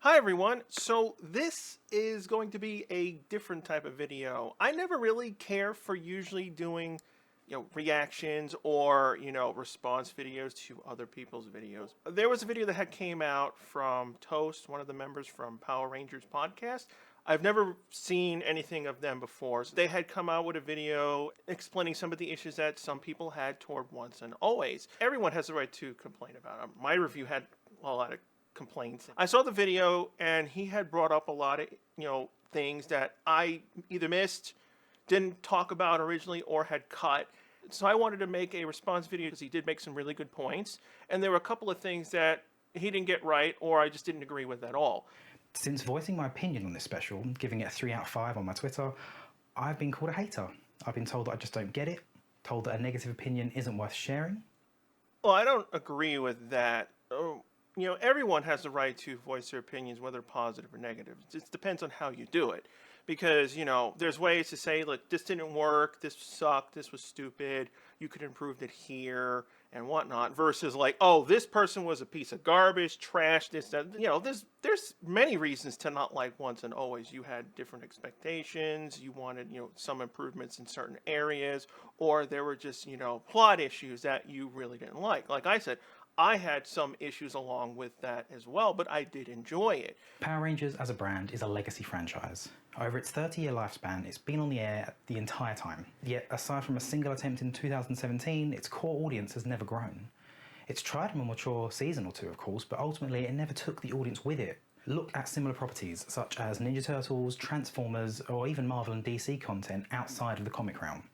Hi everyone. So this is going to be a different type of video. I never really care for usually doing, reactions or, response videos to other people's videos. There was a video that had came out from Toast, one of the members from Power Rangers podcast. I've never seen anything of them before. So they had come out with a video explaining some of the issues that some people had toward Once and Always. Everyone has the right to complain about them. My review had a lot of complaints. I saw the video and he had brought up a lot of, things that I either missed, didn't talk about originally, or had cut. So I wanted to make a response video because he did make some really good points. And there were a couple of things that he didn't get right or I just didn't agree with at all. Since voicing my opinion on this special, giving it a 3 out of 5 on my Twitter, I've been called a hater. I've been told that I just don't get it, told that a negative opinion isn't worth sharing. Well, I don't agree with that. Everyone has the right to voice their opinions, whether positive or negative. It just depends on how you do it. Because, there's ways to say, look, this didn't work, this sucked, this was stupid, you could improve it here, and whatnot, versus like, oh, this person was a piece of garbage, trash, this, that. There's many reasons to not like Once and Always. You had different expectations, you wanted, some improvements in certain areas, or there were just, plot issues that you really didn't like. Like I said, I had some issues along with that as well, but I did enjoy it. Power Rangers as a brand is a legacy franchise. Over its 30-year lifespan, it's been on the air the entire time. Yet, aside from a single attempt in 2017, its core audience has never grown. It's tried a more mature season or two, of course, but ultimately it never took the audience with it. Look at similar properties such as Ninja Turtles, Transformers, or even Marvel and DC content outside of the comic realm.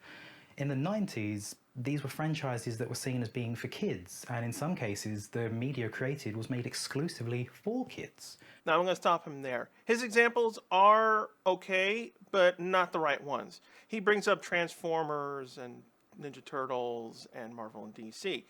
In the 90s, these were franchises that were seen as being for kids, and in some cases, the media created was made exclusively for kids. Now I'm going to stop him there. His examples are okay, but not the right ones. He brings up Transformers and Ninja Turtles and Marvel and DC.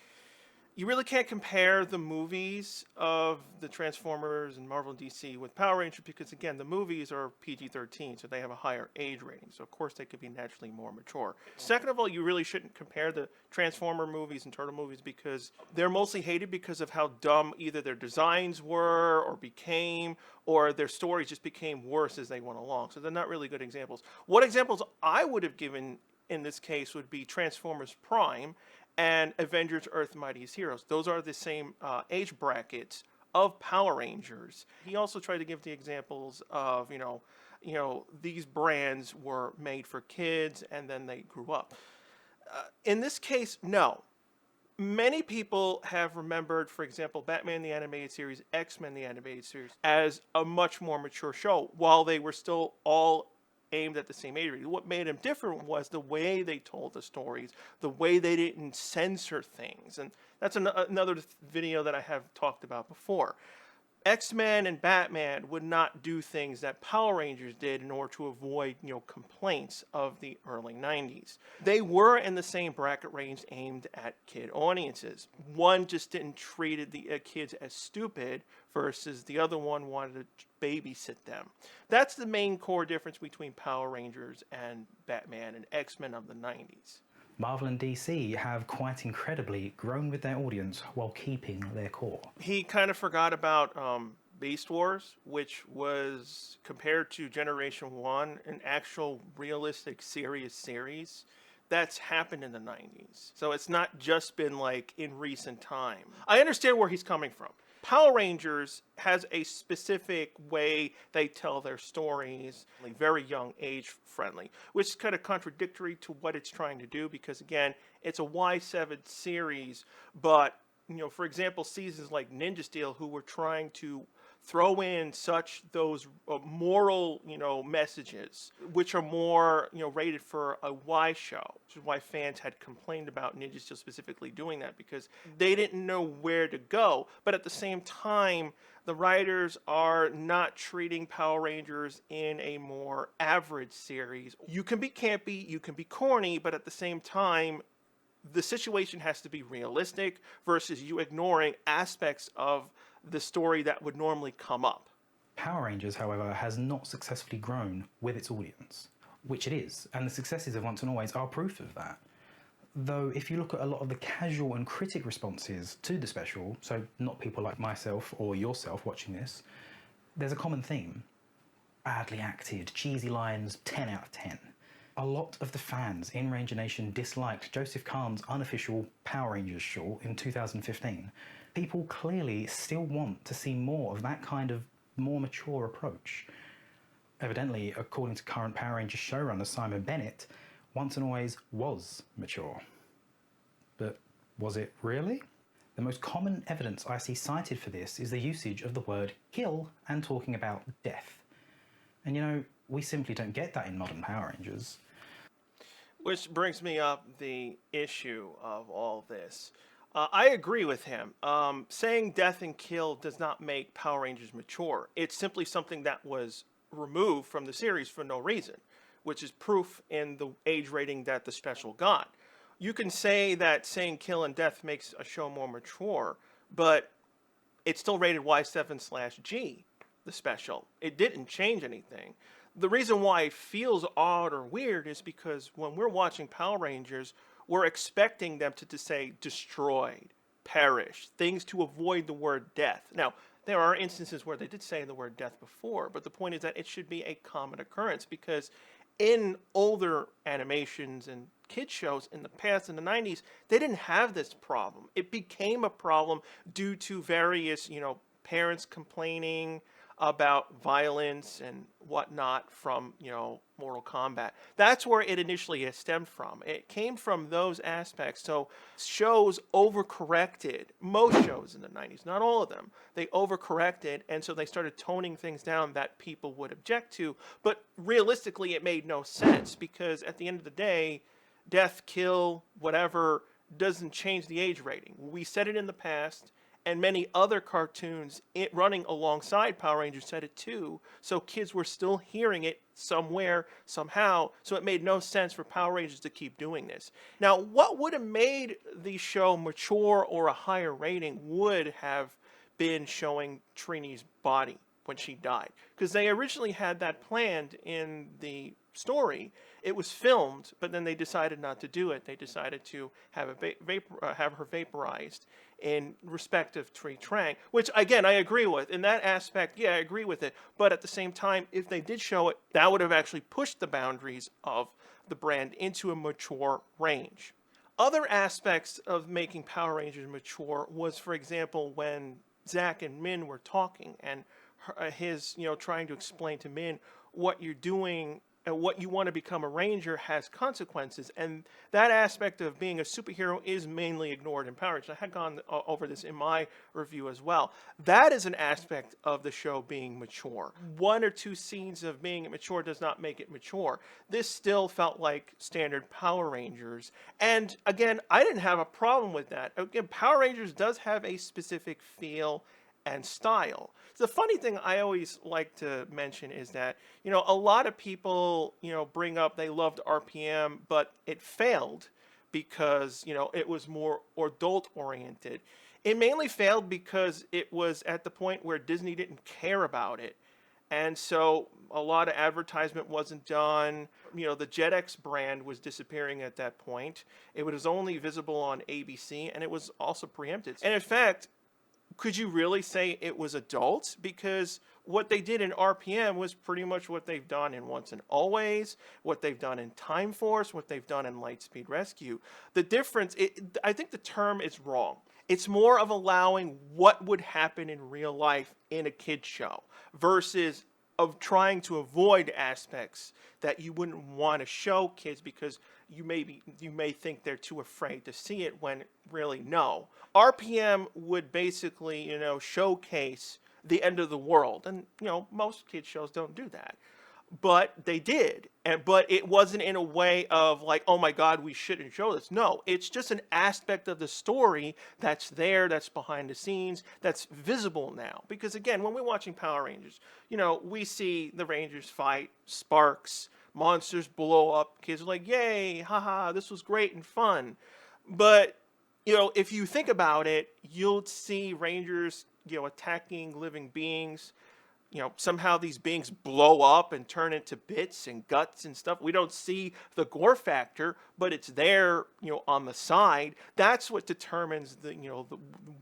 You really can't compare the movies of the Transformers and Marvel and DC with Power Rangers because, again, the movies are PG-13, so they have a higher age rating. So, of course, they could be naturally more mature. Second of all, you really shouldn't compare the Transformer movies and Turtle movies because they're mostly hated because of how dumb either their designs were or became, or their stories just became worse as they went along. So they're not really good examples. What examples I would have given in this case would be Transformers Prime and Avengers Earth Mightiest Heroes. Those are the same age brackets of Power Rangers. He also tried to give the examples of, these brands were made for kids and then they grew up. In this case, no. Many people have remembered, for example, Batman the Animated Series, X-Men the Animated Series, as a much more mature show, while they were still all aimed at the same age. What made them different was the way they told the stories, the way they didn't censor things. And that's another video that I have talked about before. X-Men and Batman would not do things that Power Rangers did in order to avoid, complaints of the early 90s. They were in the same bracket range aimed at kid audiences. One just didn't treat the kids as stupid versus the other one wanted to babysit them. That's the main core difference between Power Rangers and Batman and X-Men of the 90s. Marvel and DC have quite incredibly grown with their audience while keeping their core. He kind of forgot about Beast Wars, which was, compared to Generation 1, an actual realistic serious series that's happened in the 90s. So it's not just been like in recent time. I understand where he's coming from. Power Rangers has a specific way they tell their stories, like very young age friendly, which is kind of contradictory to what it's trying to do because, again, it's a Y7 series, but, for example, seasons like Ninja Steel, who were trying to throw in those moral, messages, which are more, rated for a Y show, which is why fans had complained about Ninja Steel specifically doing that because they didn't know where to go. But at the same time, the writers are not treating Power Rangers in a more average series. You can be campy, you can be corny, but at the same time, the situation has to be realistic versus you ignoring aspects of the story that would normally come up. Power Rangers, however, has not successfully grown with its audience, which it is, and the successes of Once and Always are proof of that. Though if you look at a lot of the casual and critic responses to the special, so not people like myself or yourself watching this, there's a common theme. Badly acted, cheesy lines, 10 out of 10. A lot of the fans in Ranger Nation disliked Joseph Kahn's unofficial Power Rangers short in 2015. People clearly still want to see more of that kind of more mature approach. Evidently, according to current Power Rangers showrunner Simon Bennett, Once and Always was mature. But was it really? The most common evidence I see cited for this is the usage of the word kill and talking about death. And you know, we simply don't get that in modern Power Rangers. Which brings me up the issue of all this. I agree with him. Saying death and kill does not make Power Rangers mature. It's simply something that was removed from the series for no reason, which is proof in the age rating that the special got. You can say that saying kill and death makes a show more mature, but it's still rated Y7/G, the special. It didn't change anything. The reason why it feels odd or weird is because when we're watching Power Rangers, we're expecting them to say destroyed, perished, things to avoid the word death. Now, there are instances where they did say the word death before, but the point is that it should be a common occurrence because in older animations and kid shows in the past, in the 90s, they didn't have this problem. It became a problem due to various, parents complaining about violence and whatnot from, Mortal Kombat. That's where it initially has stemmed from. It came from those aspects. So shows overcorrected, most shows in the 90s, not all of them. They overcorrected, and so they started toning things down that people would object to. But realistically, it made no sense because at the end of the day, death, kill, whatever, doesn't change the age rating. We said it in the past, and many other cartoons running alongside Power Rangers said it too, so kids were still hearing it somewhere, somehow, so it made no sense for Power Rangers to keep doing this. Now, what would have made the show mature or a higher rating would have been showing Trini's body when she died, because they originally had that planned in the story. It was filmed, but then they decided not to do it. They decided to have have her vaporized in respect of Tree Trang, which again I agree with. In that aspect, yeah, I agree with it. But at the same time, if they did show it, that would have actually pushed the boundaries of the brand into a mature range. Other aspects of making Power Rangers mature was, for example, when Zack and Min were talking and his, trying to explain to Min what you're doing and what you want to become a ranger has consequences, and that aspect of being a superhero is mainly ignored in Power Rangers. I had gone over this in my review as well. That is an aspect of the show being mature. One or two scenes of being mature does not make it mature. This still felt like standard Power Rangers, and again, I didn't have a problem with that. Again, Power Rangers does have a specific feel and style. The funny thing I always like to mention is that, a lot of people, bring up they loved RPM, but it failed because, it was more adult oriented. It mainly failed because it was at the point where Disney didn't care about it. And so a lot of advertisement wasn't done. The JetX brand was disappearing at that point. It was only visible on ABC, and it was also preempted. And in fact, could you really say it was adult? Because what they did in RPM was pretty much what they've done in Once and Always, what they've done in Time Force, what they've done in Lightspeed Rescue. The difference, I think the term is wrong. It's more of allowing what would happen in real life in a kid's show versus of trying to avoid aspects that you wouldn't want to show kids because you may think they're too afraid to see it, when really no. RPM would basically, showcase the end of the world, and most kids shows don't do that. But they did, but it wasn't in a way of like, oh my God, we shouldn't show this. No, it's just an aspect of the story that's there, that's behind the scenes, that's visible now. Because again, when we're watching Power Rangers, we see the Rangers fight, sparks, monsters blow up, kids are like, yay, haha, this was great and fun. But, if you think about it, you'll see Rangers, attacking living beings. Somehow these beings blow up and turn into bits and guts and stuff. We don't see the gore factor, but it's there, on the side. That's what determines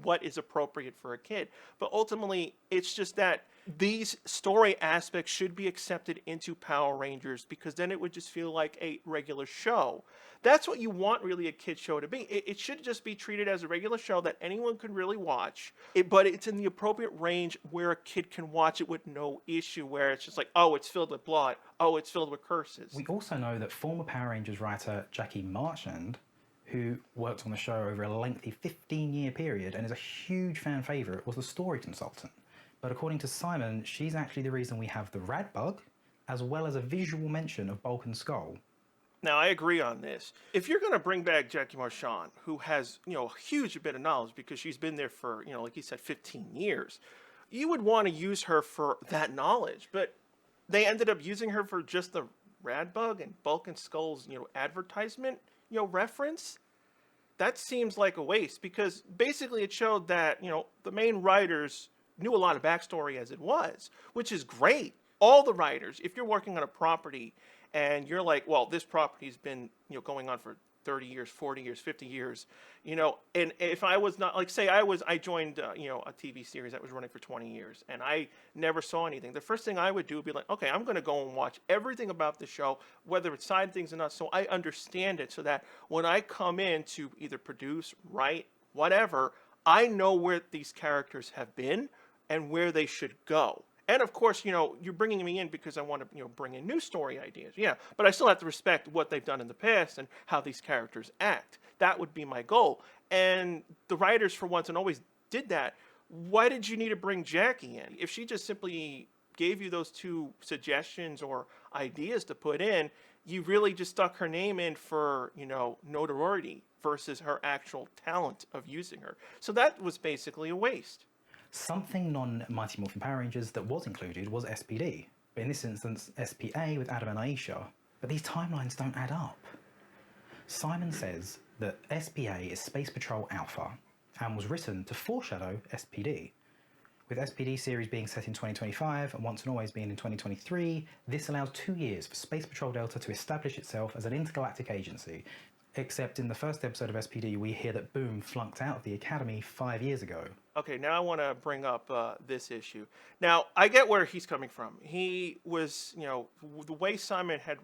what is appropriate for a kid. But ultimately, it's just that these story aspects should be accepted into Power Rangers because then it would just feel like a regular show. That's what you want really a kid show to be. It should just be treated as a regular show that anyone could really watch, but it's in the appropriate range where a kid can watch it with no issue, where it's just like, oh, it's filled with blood, oh, it's filled with curses. We also know that former Power Rangers writer Jackie Marchand, who worked on the show over a lengthy 15-year period and is a huge fan favourite, was the story consultant. But according to Simon, she's actually the reason we have the rad bug, as well as a visual mention of Bulk and Skull. Now, I agree on this. If you're going to bring back Jackie Marchand, who has, a huge bit of knowledge because she's been there for, like you said, 15 years, you would want to use her for that knowledge. But they ended up using her for just the rad bug and Bulk and Skull's, advertisement, reference. That seems like a waste because basically it showed that, the main writers knew a lot of backstory as it was, which is great. All the writers, if you're working on a property and you're like, well, this property's been, going on for 30 years, 40 years, 50 years, and if I was not, like, say I joined, a TV series that was running for 20 years and I never saw anything. The first thing I would do would be like, okay, I'm going to go and watch everything about the show, whether it's side things or not, so I understand it so that when I come in to either produce, write, whatever, I know where these characters have been and where they should go. And of course, you're bringing me in because I want to, bring in new story ideas. Yeah, but I still have to respect what they've done in the past and how these characters act. That would be my goal. And the writers, for once and always, did that. Why did you need to bring Jackie in? If she just simply gave you those two suggestions or ideas to put in, you really just stuck her name in for, notoriety versus her actual talent of using her. So that was basically a waste. Something non-Mighty Morphin Power Rangers that was included was SPD, but in this instance SPA with Adam and Aisha. But these timelines don't add up. Simon says that SPA is Space Patrol Alpha and was written to foreshadow SPD. With SPD series being set in 2025 and Once and Always being in 2023, this allows 2 years for Space Patrol Delta to establish itself as an intergalactic agency. Except in the first episode of SPD, we hear that Boom flunked out of the Academy 5 years ago. Okay, now I want to bring up this issue. Now, I get where he's coming from. He was, the way Simon had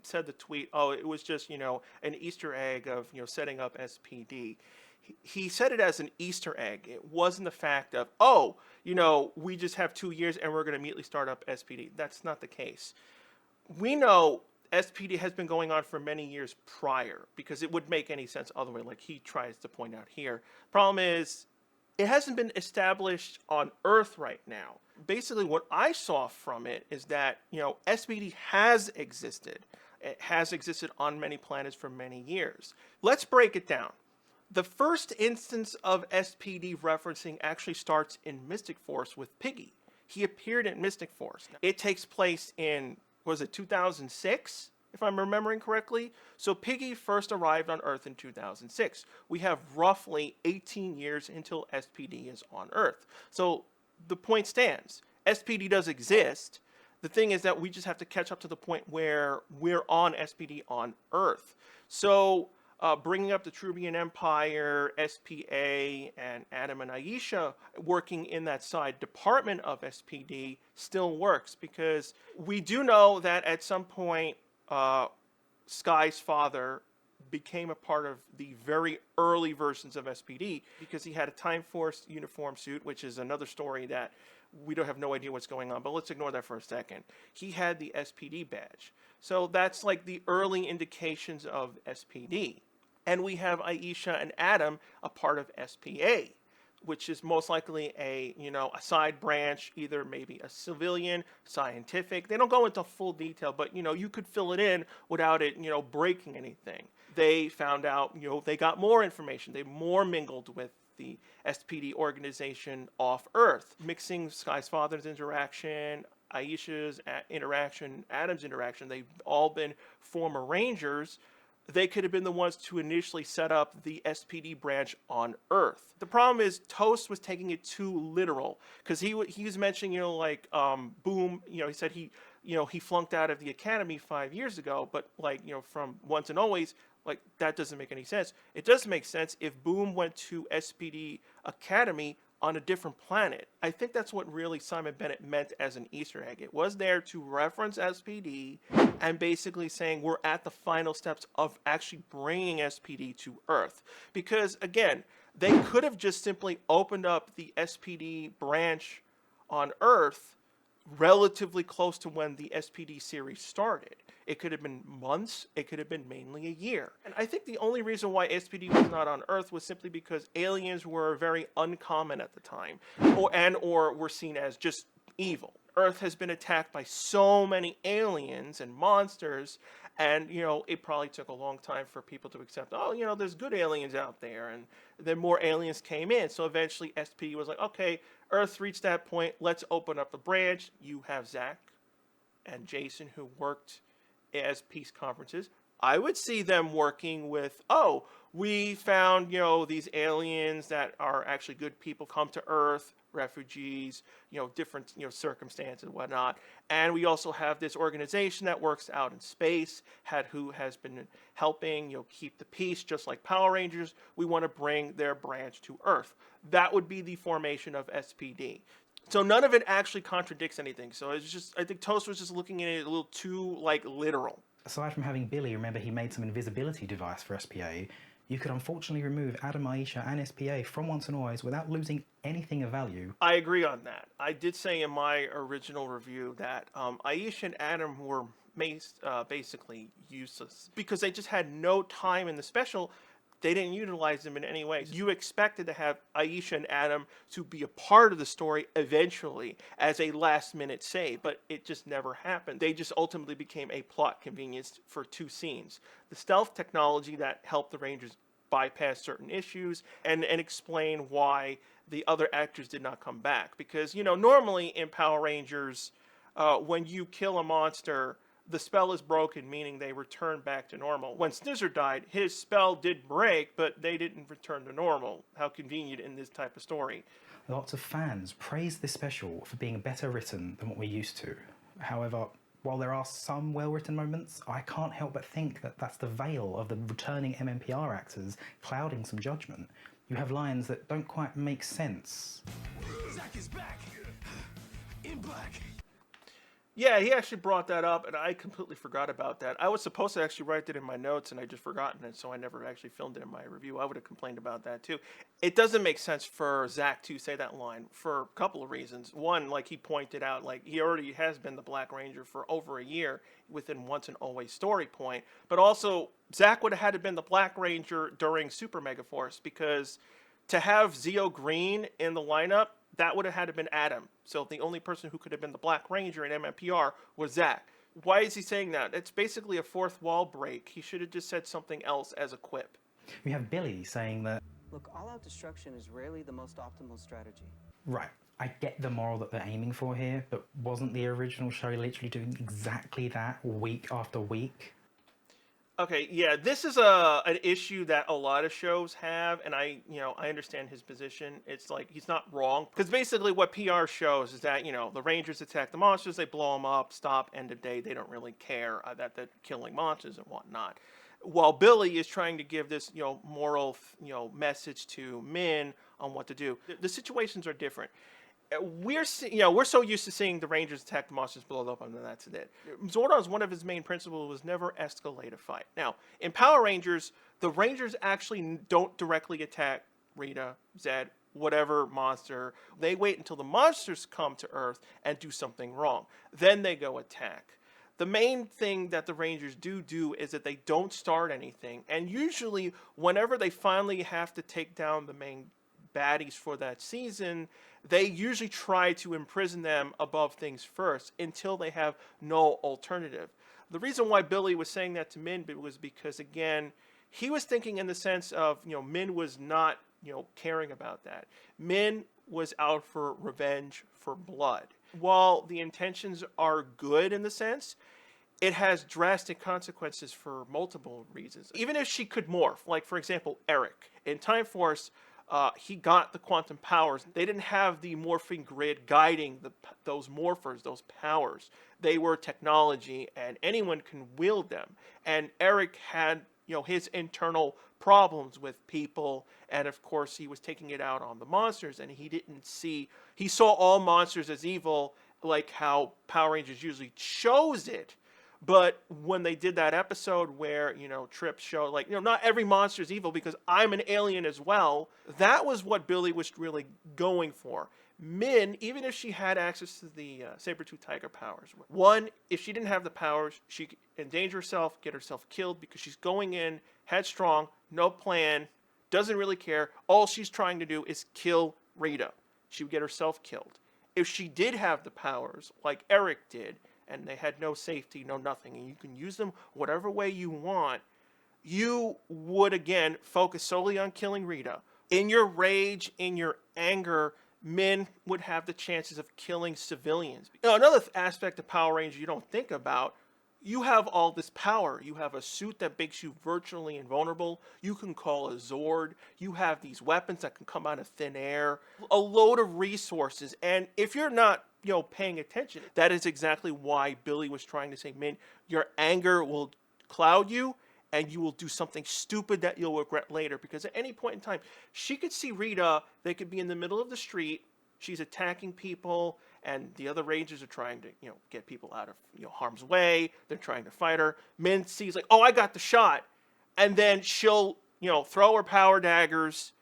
said the tweet, oh, it was just, an Easter egg of, setting up SPD. He said it as an Easter egg. It wasn't the fact of, oh, we just have 2 years and we're going to immediately start up SPD. That's not the case. We know SPD has been going on for many years prior because it would make any sense other way, like he tries to point out here. Problem is, it hasn't been established on Earth right now. Basically, what I saw from it is that, SPD has existed. It has existed on many planets for many years. Let's break it down. The first instance of SPD referencing actually starts in Mystic Force with Piggy. He appeared in Mystic Force. It takes place in, was it 2006, if I'm remembering correctly? So Piggy first arrived on Earth in 2006. We have roughly 18 years until SPD is on Earth. So the point stands. SPD does exist. The thing is that we just have to catch up to the point where we're on SPD on Earth. So bringing up the Trubian Empire, SPA, and Adam and Aisha working in that side department of SPD still works because we do know that at some point Sky's father became a part of the very early versions of SPD because he had a Time Force uniform suit, which is another story that we don't have no idea what's going on, but let's ignore that for a second. He had the SPD badge. So that's like the early indications of SPD. And we have Aisha and Adam a part of SPA, which is most likely a side branch, either maybe a civilian, scientific. They don't go into full detail, but you could fill it in without it breaking anything. They found out they got more information. They more mingled with the SPD organization off Earth, mixing Sky's father's interaction, Aisha's interaction, Adam's interaction. They've all been former Rangers. They could have been the ones to initially set up the SPD branch on Earth. The problem is Toast was taking it too literal because he was mentioning, Boom, he said he flunked out of the Academy 5 years ago, but from Once and Always, that doesn't make any sense. It does make sense if Boom went to SPD Academy on a different planet. I think that's what really Simon Bennett meant as an Easter egg. It was there to reference SPD and basically saying we're at the final steps of actually bringing SPD to Earth. Because again, they could have just simply opened up the SPD branch on Earth relatively close to when the SPD series started. It could have been months, it could have been mainly a year. And I think the only reason why SPD was not on Earth was simply because aliens were very uncommon at the time, or were seen as just evil. Earth has been attacked by so many aliens and monsters, and it probably took a long time for people to accept, oh, there's good aliens out there, and then more aliens came in. So eventually SPD was like, okay, Earth reached that point, let's open up the branch. You have Zach and Jason who worked as peace conferences. I would see them working with, oh, we found, these aliens that are actually good people come to Earth, refugees, different, circumstances and whatnot. And we also have this organization that works out in space, who has been helping, keep the peace, just like Power Rangers. We want to bring their branch to Earth. That would be the formation of SPD. So none of it actually contradicts anything. So it's just, I think Toast was just looking at it a little too, literal. Aside from having Billy, remember he made some invisibility device for SPA, you could unfortunately remove Adam, Aisha and SPA from Once and Always without losing anything of value. I agree on that. I did say in my original review that Aisha and Adam were basically useless because they just had no time in the special. They didn't utilize them in any way. You expected to have Aisha and Adam to be a part of the story eventually as a last-minute save, but it just never happened. They just ultimately became a plot convenience for 2 scenes. The stealth technology that helped the Rangers bypass certain issues and explain why the other actors did not come back. Because, normally in Power Rangers, when you kill a monster, the spell is broken, meaning they return back to normal. When Snizzer died, his spell did break, but they didn't return to normal. How convenient in this type of story. Lots of fans praised this special for being better written than what we're used to. However, while there are some well-written moments, I can't help but think that that's the veil of the returning mmpr actors clouding some judgment. You have lines that don't quite make sense. Zach is back! In black! Yeah, he actually brought that up, and I completely forgot about that. I was supposed to actually write it in my notes, and I just forgotten it, so I never actually filmed it in my review. I would have complained about that, too. It doesn't make sense for Zach to say that line for a couple of reasons. One, like he pointed out, he already has been the Black Ranger for over a year within Once and Always story point. But also, Zach would have had to have been the Black Ranger during Super Megaforce, because to have Zeo Green in the lineup, that would have had to have been Adam. So the only person who could have been the Black Ranger in mmpr was Zach. Why is he saying that? It's basically a fourth wall break. He should have just said something else as a quip. We have Billy saying that, look, all-out destruction is rarely the most optimal strategy. right, I get the moral that they're aiming for here, but wasn't the original show literally doing exactly that week after week? Okay, yeah, this is an issue that a lot of shows have, and I understand his position. It's like he's not wrong, because basically what PR shows is that the Rangers attack the monsters, they blow them up, stop, end of day. They don't really care that they're killing monsters and whatnot. While Billy is trying to give this moral message to Min on what to do. The situations are different. We're so used to seeing the Rangers attack the monsters, blow them up, and then that's it. Zordon's one of his main principles was never escalate a fight. Now, in Power Rangers, the Rangers actually don't directly attack Rita, Zed, whatever monster. They wait until the monsters come to Earth and do something wrong. Then they go attack. The main thing that the Rangers do is that they don't start anything. And usually, whenever they finally have to take down the main baddies for that season, they usually try to imprison them above things first until they have no alternative. The reason why Billy was saying that to Min was because, again, he was thinking in the sense of, Min was not, caring about that. Min was out for revenge, for blood. While the intentions are good in the sense, it has drastic consequences for multiple reasons. Even if she could morph, like, for example, Eric. In Time Force, he got the quantum powers. They didn't have the morphing grid guiding those morphers, those powers. They were technology, and anyone can wield them. And Eric had, his internal problems with people. And of course, he was taking it out on the monsters, and he saw all monsters as evil, like how Power Rangers usually shows it. But when they did that episode where, Trip showed, like, not every monster is evil because I'm an alien as well, that was what Billy was really going for. Min, even if she had access to the saber-tooth tiger powers, one, if she didn't have the powers, she could endanger herself, get herself killed because she's going in headstrong, no plan, doesn't really care. All she's trying to do is kill Rita. She would get herself killed. If she did have the powers, like Eric did, and they had no safety, no nothing, and you can use them whatever way you want, you would, again, focus solely on killing Rita. In your rage, in your anger, Min would have the chances of killing civilians. Another aspect of Power Rangers you don't think about, you have all this power. You have a suit that makes you virtually invulnerable. You can call a Zord. You have these weapons that can come out of thin air. A load of resources. And if you're not, paying attention, that is exactly why Billy was trying to say, Min, your anger will cloud you, and you will do something stupid that you'll regret later. Because at any point in time, she could see Rita. They could be in the middle of the street. She's attacking people, and the other Rangers are trying to, get people out of, harm's way. They're trying to fight her. Min sees, like, oh, I got the shot. And then she'll, throw her power daggers,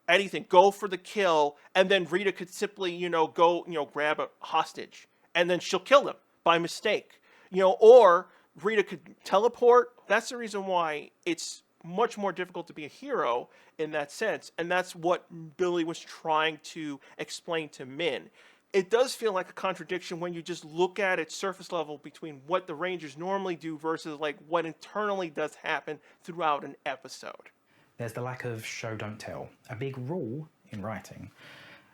anything, go for the kill, and then Rita could simply, go, grab a hostage. And then she'll kill them by mistake. Or Rita could teleport. That's the reason why it's much more difficult to be a hero in that sense. And that's what Billy was trying to explain to Min. It does feel like a contradiction when you just look at it surface level between what the Rangers normally do versus like what internally does happen throughout an episode. There's the lack of show don't tell, a big rule in writing.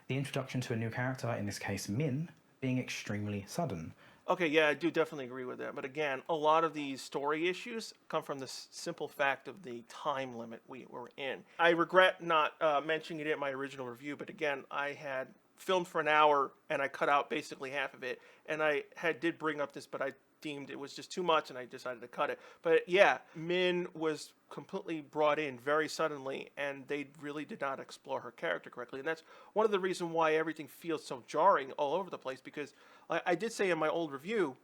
The introduction to a new character, in this case Min, being extremely sudden. Okay, yeah, I do definitely agree with that. But again, a lot of these story issues come from the simple fact of the time limit we were in. I regret not mentioning it in my original review, but again, I had filmed for an hour and I cut out basically half of it. And I did bring up this, but I deemed it was just too much and I decided to cut it. But yeah, Min was completely brought in very suddenly and they really did not explore her character correctly. And that's one of the reasons why everything feels so jarring all over the place, because I did say in my old review,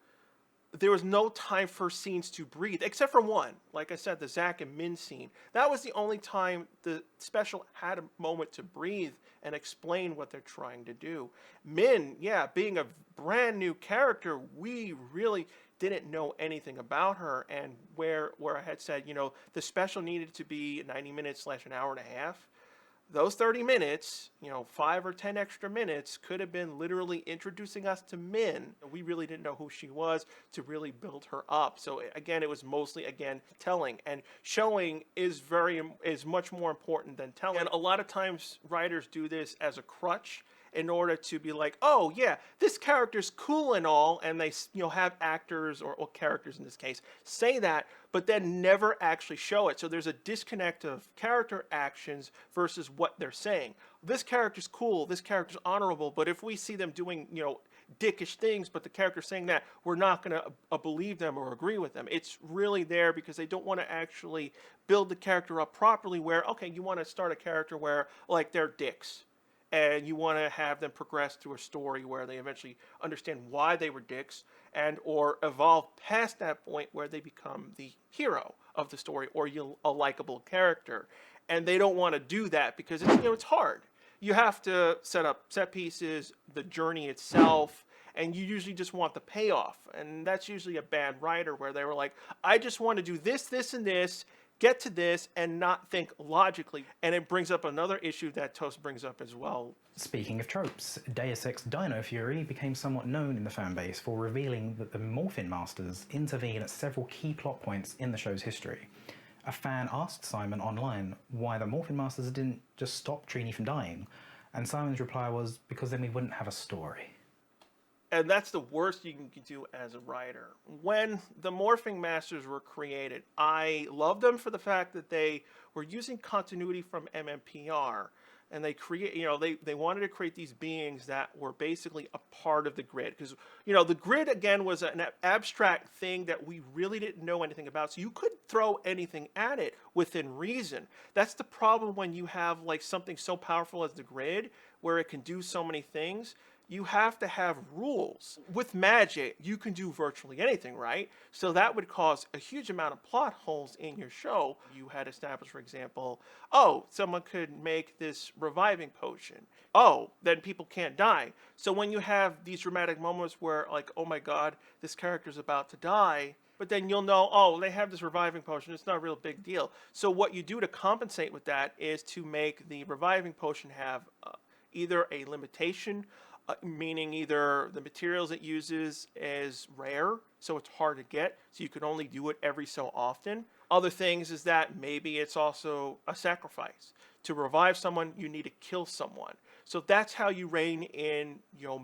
there was no time for scenes to breathe, except for one. Like I said, the Zach and Min scene. That was the only time the special had a moment to breathe and explain what they're trying to do. Min, yeah, being a brand new character, we really didn't know anything about her. And where I had said, the special needed to be 90 minutes / an hour and a half. Those 30 minutes, 5 or 10 extra minutes could have been literally introducing us to Min. We really didn't know who she was to really build her up. So again, it was mostly, telling, and showing is much more important than telling. And a lot of times writers do this as a crutch in order to be like, oh yeah, this character's cool and all, and they have actors or characters in this case say that, but then never actually show it. So there's a disconnect of character actions versus what they're saying. This character's cool, this character's honorable, but if we see them doing dickish things, but the character's saying that, we're not going to believe them or agree with them. It's really there because they don't want to actually build the character up properly, where, okay, you want to start a character where like they're dicks, and you want to have them progress through a story where they eventually understand why they were dicks, and or evolve past that point where they become the hero of the story or a likable character. And they don't want to do that because it's hard. You have to set up set pieces, the journey itself, and you usually just want the payoff. And that's usually a bad writer where they were like, I just want to do this, this, and this, get to this, and not think logically. And it brings up another issue that Toast brings up as well. Speaking of tropes, Deus Ex Dino Fury became somewhat known in the fanbase for revealing that the Morphin Masters intervene at several key plot points in the show's history. A fan asked Simon online why the Morphin Masters didn't just stop Trini from dying, and Simon's reply was, because then we wouldn't have a story. And that's the worst you can do as a writer. When the Morphing Masters were created, I loved them for the fact that they were using continuity from mmpr, and they create, they wanted to create these beings that were basically a part of the grid, because the grid again was an abstract thing that we really didn't know anything about, so you could throw anything at it within reason. That's the problem when you have like something so powerful as the grid, where it can do so many things. You have to have rules. With magic, you can do virtually anything, right? So that would cause a huge amount of plot holes in your show. You had established, for example, oh, someone could make this reviving potion. Oh, then people can't die. So when you have these dramatic moments where, like, oh my God, this character's about to die, but then you'll know, oh, they have this reviving potion. It's not a real big deal. So what you do to compensate with that is to make the reviving potion have either a limitation, meaning either the materials it uses is rare, so it's hard to get, so you can only do it every so often. Other things is that maybe it's also a sacrifice. To revive someone, you need to kill someone. So that's how you rein in,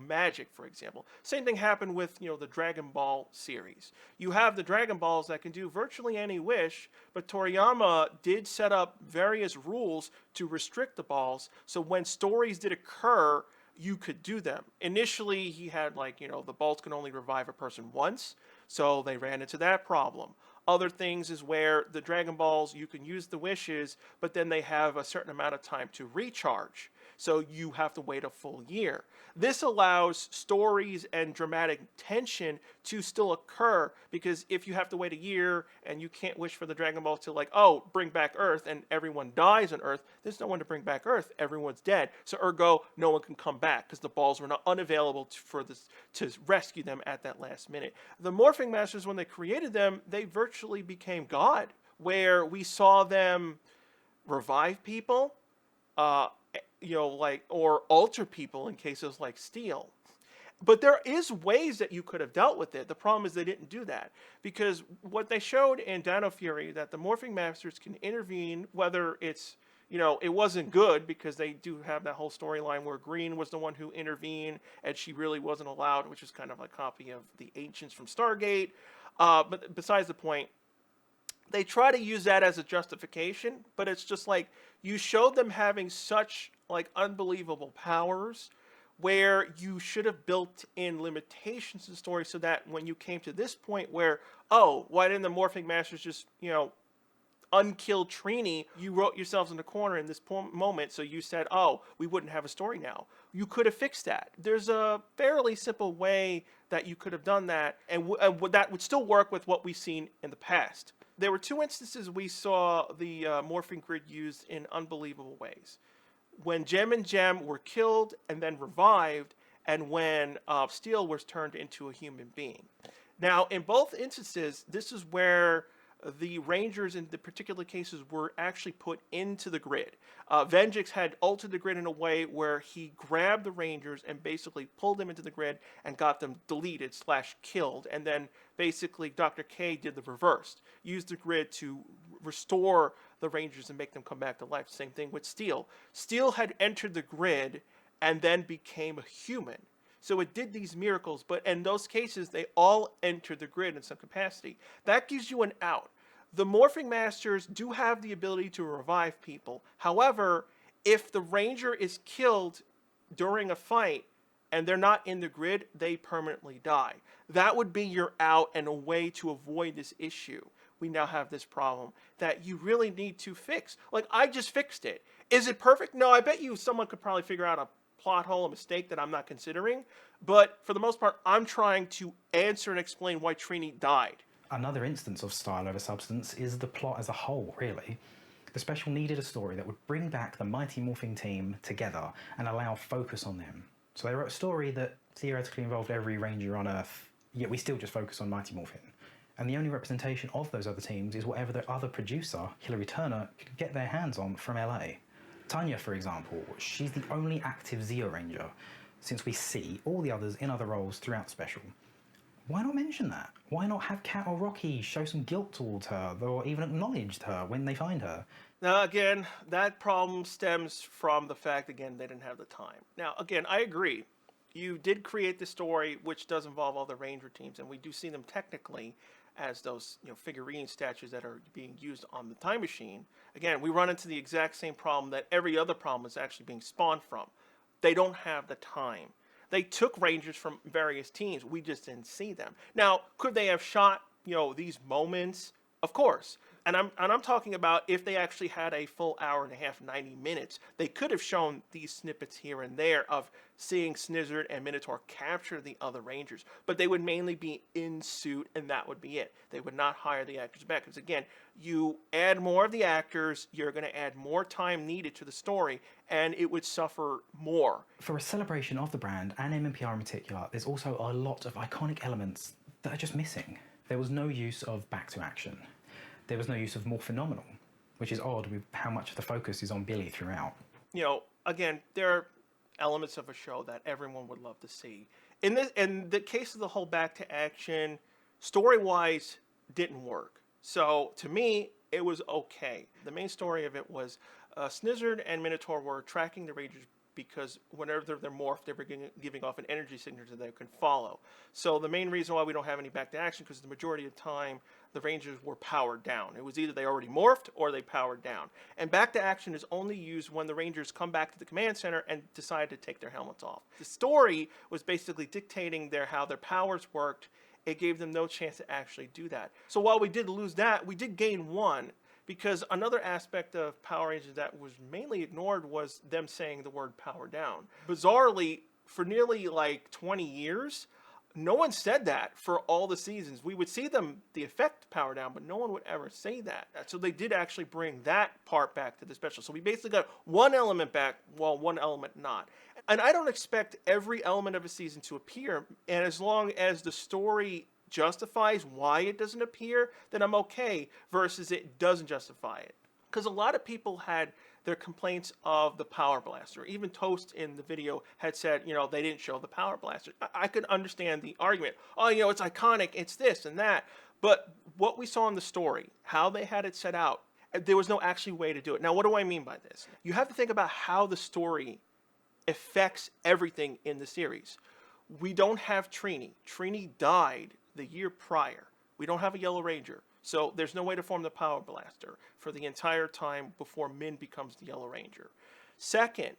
magic, for example. Same thing happened with, the Dragon Ball series. You have the Dragon Balls that can do virtually any wish, but Toriyama did set up various rules to restrict the balls, so when stories did occur, you could do them. Initially, he had the balls can only revive a person once, so they ran into that problem. Other things is where the Dragon Balls, you can use the wishes, but then they have a certain amount of time to recharge. So you have to wait a full year. This allows stories and dramatic tension to still occur, because if you have to wait a year and you can't wish for the Dragon Balls to bring back Earth, and everyone dies on Earth, there's no one to bring back Earth. Everyone's dead. So ergo, no one can come back because the balls were not unavailable to rescue them at that last minute. The Morphing Masters, when they created them, they virtually became God, where we saw them revive people, or alter people in cases like Steel. But there is ways that you could have dealt with it. The problem is they didn't do that, because what they showed in Dino Fury, that the Morphing Masters can intervene, whether it's, it wasn't good, because they do have that whole storyline where Green was the one who intervened and she really wasn't allowed, which is kind of a copy of the Ancients from Stargate. But besides the point, they try to use that as a justification, but it's just like, you showed them having such unbelievable powers, where you should have built in limitations in the story, so that when you came to this point where, oh, why didn't the Morphing Masters just, unkill Trini? You wrote yourselves in the corner in this moment, so you said, oh, we wouldn't have a story now. You could have fixed that. There's a fairly simple way that you could have done that, and that would still work with what we've seen in the past. There were two instances we saw the Morphing Grid used in unbelievable ways. When Gem and Gem were killed and then revived, and when Steel was turned into a human being. Now, in both instances, this is where the Rangers in the particular cases were actually put into the grid. Venjix had altered the grid in a way where he grabbed the Rangers and basically pulled them into the grid and got them deleted / killed. And then basically Dr. K did the reverse. Used the grid to restore the Rangers and make them come back to life. Same thing with Steel. Steel had entered the grid and then became a human. So it did these miracles, but in those cases, they all entered the grid in some capacity. That gives you an out. The Morphing Masters do have the ability to revive people. However, if the Ranger is killed during a fight and they're not in the grid, they permanently die. That would be your out and a way to avoid this issue. We now have this problem that you really need to fix. I just fixed it. Is it perfect? No, I bet you someone could probably figure out a plot hole, a mistake that I'm not considering. But for the most part, I'm trying to answer and explain why Trini died. Another instance of style over substance is the plot as a whole, really. The special needed a story that would bring back the Mighty Morphing team together and allow focus on them. So they wrote a story that theoretically involved every Ranger on Earth, yet we still just focus on Mighty Morphin. And the only representation of those other teams is whatever the other producer, Hilary Turner, could get their hands on from LA. Tanya, for example, she's the only active Zeo Ranger, since we see all the others in other roles throughout the special. Why not mention that? Why not have Kat or Rocky show some guilt towards her, or even acknowledge her when they find her? Now, again, that problem stems from the fact, again, they didn't have the time. Now, again, I agree. you did create the story, which does involve all the Ranger teams, and we do see them technically as those figurine statues that are being used on the time machine. Again, we run into the exact same problem that every other problem is actually being spawned from. They don't have the time. They took Rangers from various teams. We just didn't see them. Now, could they have shot these moments? Of course. And I'm talking about if they actually had a full hour and a half, 90 minutes, they could have shown these snippets here and there of seeing Snizzard and Minotaur capture the other Rangers. But they would mainly be in suit, and that would be it. They would not hire the actors back. Because again, you add more of the actors, you're going to add more time needed to the story, and it would suffer more. For a celebration of the brand, and mmpr in particular, there's also a lot of iconic elements that are just missing. There was no use of back to action. There was no use of more phenomenal, which is odd with how much of the focus is on Billy throughout. Again, there are elements of a show that everyone would love to see. In the case of the whole back to action, story-wise, didn't work. So to me, it was okay. The main story of it was Snizzard and Minotaur were tracking the Rangers because whenever they're morphed, they were giving off an energy signature that they could follow. So the main reason why we don't have any back to action, because the majority of the time the Rangers were powered down. It was either they already morphed or they powered down. And back to action is only used when the Rangers come back to the command center and decide to take their helmets off. The story was basically dictating how their powers worked. It gave them no chance to actually do that. So while we did lose that, we did gain one. Because another aspect of Power Rangers that was mainly ignored was them saying the word power down. Bizarrely, for nearly 20 years, no one said that for all the seasons. We would see the effect power down, but no one would ever say that. So they did actually bring that part back to the special. So we basically got one element back, while one element not. And I don't expect every element of a season to appear, and as long as the story justifies why it doesn't appear, then I'm okay, versus it doesn't justify it. Because a lot of people had their complaints of the Power Blaster. Even Toast in the video had said, they didn't show the Power Blaster. I could understand the argument. Oh, it's iconic, it's this and that. But what we saw in the story, how they had it set out, there was no actually way to do it. Now, what do I mean by this? You have to think about how the story affects everything in the series. We don't have Trini. Trini died the year prior. We don't have a Yellow Ranger. So there's no way to form the Power Blaster for the entire time before Min becomes the Yellow Ranger. Second,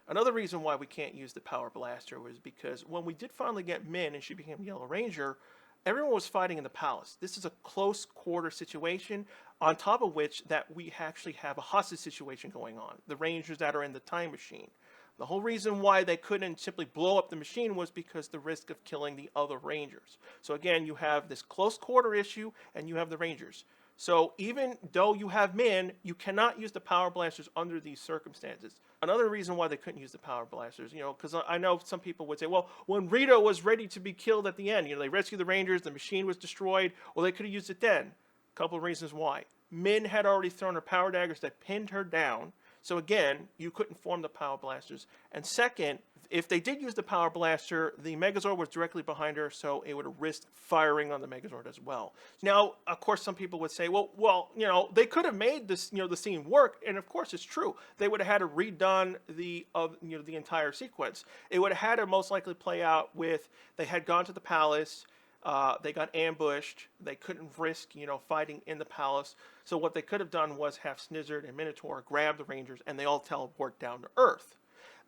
another reason why we can't use the Power Blaster was because when we did finally get Min and she became Yellow Ranger, everyone was fighting in the palace. This is a close quarter situation, on top of which that we actually have a hostage situation going on. The Rangers that are in the time machine. The whole reason why they couldn't simply blow up the machine was because the risk of killing the other Rangers. So again, you have this close quarter issue and you have the Rangers. So even though you have Min, you cannot use the Power Blasters under these circumstances. Another reason why they couldn't use the Power Blasters, because I know some people would say, well, when Rita was ready to be killed at the end, they rescued the Rangers, the machine was destroyed, well, they could have used it then. A couple of reasons why. Min had already thrown her power daggers that pinned her down. So again, you couldn't form the Power Blasters. And second, if they did use the Power Blaster, the Megazord was directly behind her, so it would have risked firing on the Megazord as well. Now, of course, some people would say, well, they could have made this, the scene work, and of course it's true. They would have had to redone the entire sequence. It would have had to most likely play out with they had gone to the palace. They got ambushed. They couldn't risk, fighting in the palace. So what they could have done was have Snizzard and Minotaur grab the Rangers, and they all teleport down to Earth.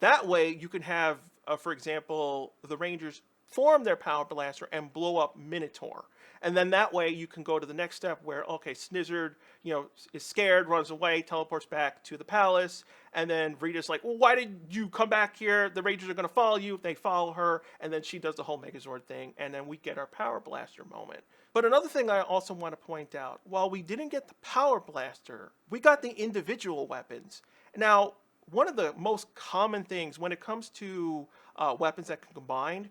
That way, you can have, for example, the Rangers form their Power Blaster and blow up Minotaur. And then that way, you can go to the next step where, okay, Snizzard, is scared, runs away, teleports back to the palace, and then Rita's like, well, why did you come back here? The Rangers are going to follow you. They follow her, and then she does the whole Megazord thing, and then we get our Power Blaster moment. But another thing I also want to point out, while we didn't get the Power Blaster, we got the individual weapons. Now, one of the most common things when it comes to weapons that can combine,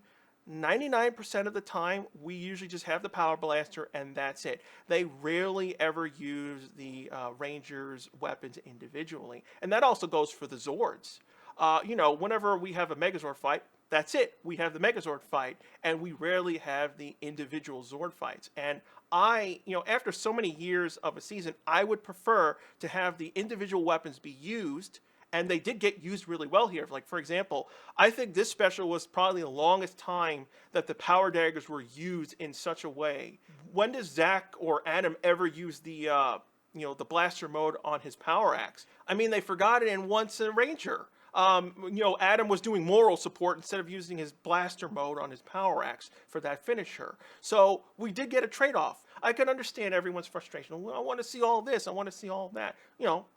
99% of the time, we usually just have the Power Blaster and that's it. They rarely ever use the Rangers' weapons individually. And that also goes for the Zords. Whenever we have a Megazord fight, that's it. We have the Megazord fight, and we rarely have the individual Zord fights. And after so many years of a season, I would prefer to have the individual weapons be used And they did get used really well here. Like, for example, I think this special was probably the longest time that the power daggers were used in such a way. When does Zach or Adam ever use the the blaster mode on his power axe? I mean, they forgot it in Once a Ranger. Adam was doing moral support instead of using his blaster mode on his power axe for that finisher. So we did get a trade-off. I can understand everyone's frustration. I want to see all this. I want to see all that.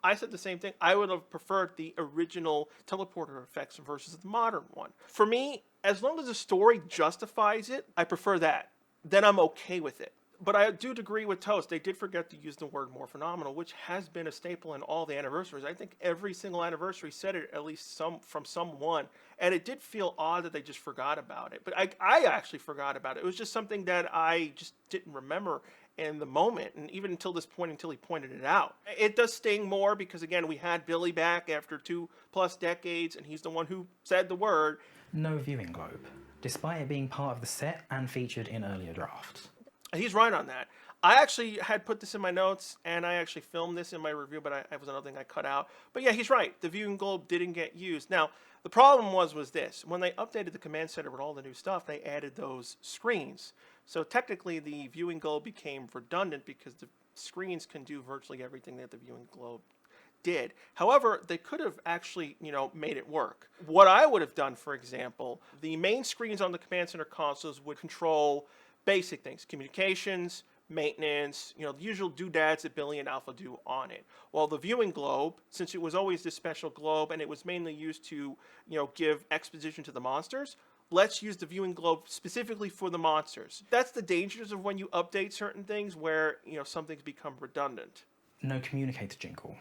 I said the same thing. I would have preferred the original teleporter effects versus the modern one. For me, as long as the story justifies it, I prefer that. Then I'm okay with it. But I do agree with Toast. They did forget to use the word more phenomenal, which has been a staple in all the anniversaries. I think every single anniversary said it, at least from someone. And it did feel odd that they just forgot about it. But I actually forgot about it. It was just something that I just didn't remember in the moment. And even until this point, until he pointed it out. It does sting more because, again, we had Billy back after 2+ decades, and he's the one who said the word. No viewing globe, despite it being part of the set and featured in earlier drafts. He's right on that. I actually had put this in my notes, and I actually filmed this in my review, but it was another thing I cut out. But yeah, he's right. The viewing globe didn't get used. Now, the problem was this. When they updated the command center with all the new stuff, they added those screens. So technically, the viewing globe became redundant because the screens can do virtually everything that the viewing globe did. However, they could have actually, made it work. What I would have done, for example, the main screens on the command center consoles would control basic things, communications, maintenance, the usual doodads that Billy and Alpha do on it. While the viewing globe, since it was always this special globe and it was mainly used to, give exposition to the monsters, let's use the viewing globe specifically for the monsters. That's the dangers of when you update certain things where, some things become redundant. No communicator jingle.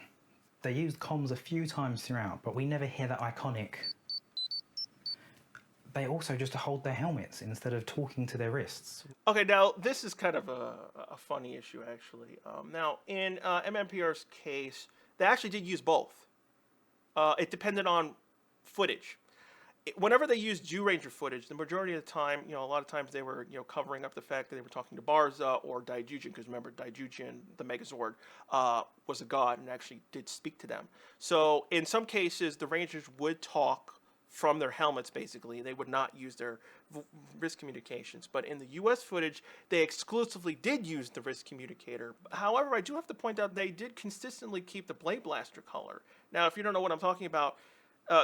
They used comms a few times throughout, but we never hear that iconic. They also just hold their helmets instead of talking to their wrists. Okay, now this is kind of a funny issue, actually. Now, in mmpr's case, they actually did use both. It depended on footage. Whenever they used Jew Ranger footage, the majority of the time, a lot of times they were, covering up the fact that they were talking to Barza or Daijujin, because remember, Daijujin, the Megazord, was a god and actually did speak to them. So in some cases, the Rangers would talk from their helmets, basically. They would not use their wrist communications. But in the US footage, they exclusively did use the wrist communicator. However, I do have to point out they did consistently keep the Blade Blaster color. Now, if you don't know what I'm talking about,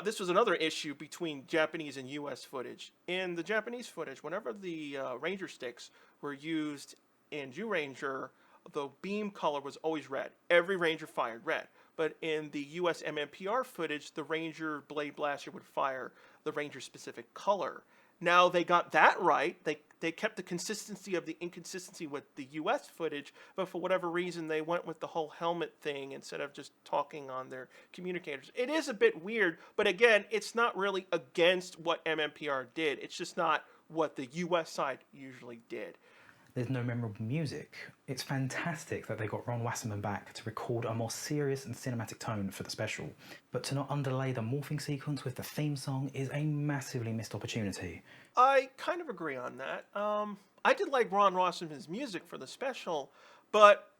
this was another issue between Japanese and US footage. In the Japanese footage, whenever the Ranger sticks were used in Jew Ranger, the beam color was always red. Every Ranger fired red. But in the US mmpr footage, the Ranger Blade Blaster would fire the Ranger-specific color. Now, they got that right. They kept the consistency of the inconsistency with the US footage, but for whatever reason, they went with the whole helmet thing instead of just talking on their communicators. It is a bit weird, but again, it's not really against what mmpr did. It's just not what the US side usually did. There's no memorable music. It's fantastic that they got Ron Wasserman back to record a more serious and cinematic tone for the special, but to not underlay the morphing sequence with the theme song is a massively missed opportunity. I kind of agree on that. I did like Ron Wasserman's music for the special, but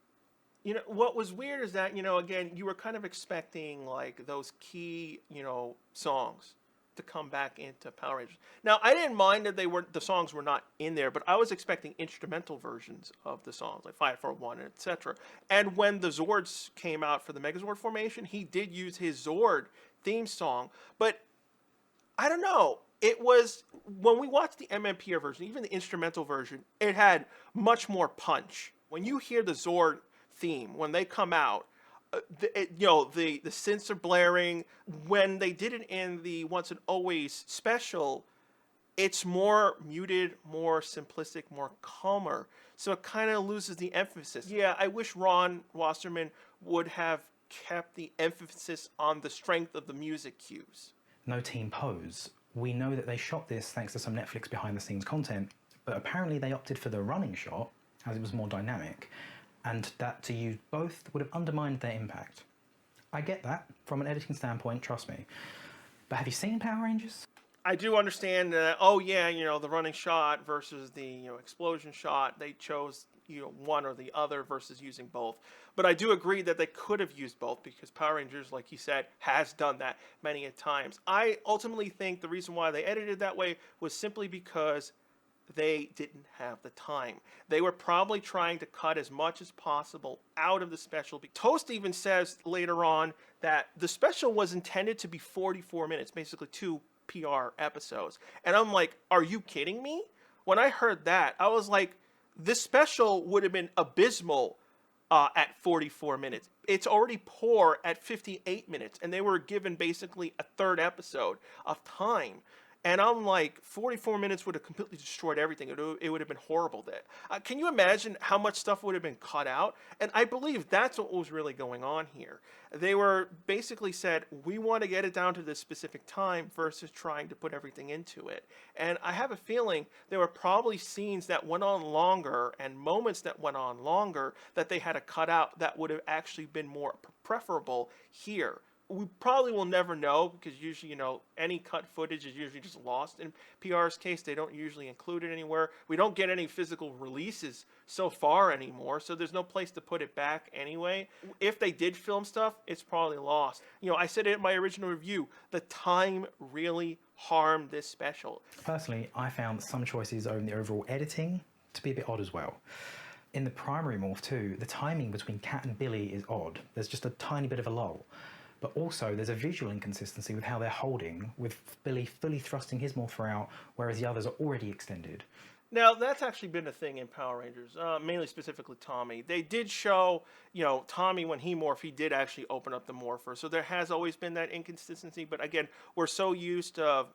what was weird is that, again, you were kind of expecting like those key, songs to come back into Power Rangers. Now, I didn't mind that the songs were not in there, but I was expecting instrumental versions of the songs, like 541, etc. And when the Zords came out for the Megazord formation, he did use his Zord theme song, but I don't know. It was, when we watched the mmpr version, even the instrumental version, it had much more punch. When you hear the Zord theme, when they come out, the synths are blaring. When they did it in the Once and Always special, it's more muted, more simplistic, more calmer. So it kind of loses the emphasis. Yeah, I wish Ron Wasserman would have kept the emphasis on the strength of the music cues. No team pose. We know that they shot this thanks to some Netflix behind-the-scenes content, but apparently they opted for the running shot as it was more dynamic, and that to use both would have undermined their impact. I get that, from an editing standpoint, trust me. But have you seen Power Rangers? I do understand that, oh yeah, the running shot versus the, explosion shot, they chose, one or the other versus using both. But I do agree that they could have used both because Power Rangers, like you said, has done that many a times. I ultimately think the reason why they edited that way was simply because they didn't have the time. They were probably trying to cut as much as possible out of the special. Toast even says later on that the special was intended to be 44 minutes, basically 2 PR episodes. And I'm like, are you kidding me? When I heard that, I was like, this special would have been abysmal at 44 minutes. It's already poor at 58 minutes, and they were given basically a third episode of time. And I'm like, 44 minutes would have completely destroyed everything. It would have been horrible then. Can you imagine how much stuff would have been cut out? And I believe that's what was really going on here. They were basically said, we want to get it down to this specific time versus trying to put everything into it. And I have a feeling there were probably scenes that went on longer and moments that went on longer that they had to cut out that would have actually been more preferable here. We probably will never know because usually, any cut footage is usually just lost. In PR's case, they don't usually include it anywhere. We don't get any physical releases so far anymore, so there's no place to put it back anyway. If they did film stuff, it's probably lost. I said it in my original review, the time really harmed this special. Personally, I found some choices in the overall editing to be a bit odd as well. In the primary morph too, the timing between Cat and Billy is odd. There's just a tiny bit of a lull. But also there's a visual inconsistency with how they're holding, with Billy fully thrusting his morpher out, whereas the others are already extended. Now, that's actually been a thing in Power Rangers, mainly specifically Tommy. They did show, Tommy, when he morphed, he did actually open up the morpher. So there has always been that inconsistency. But again, we're so used to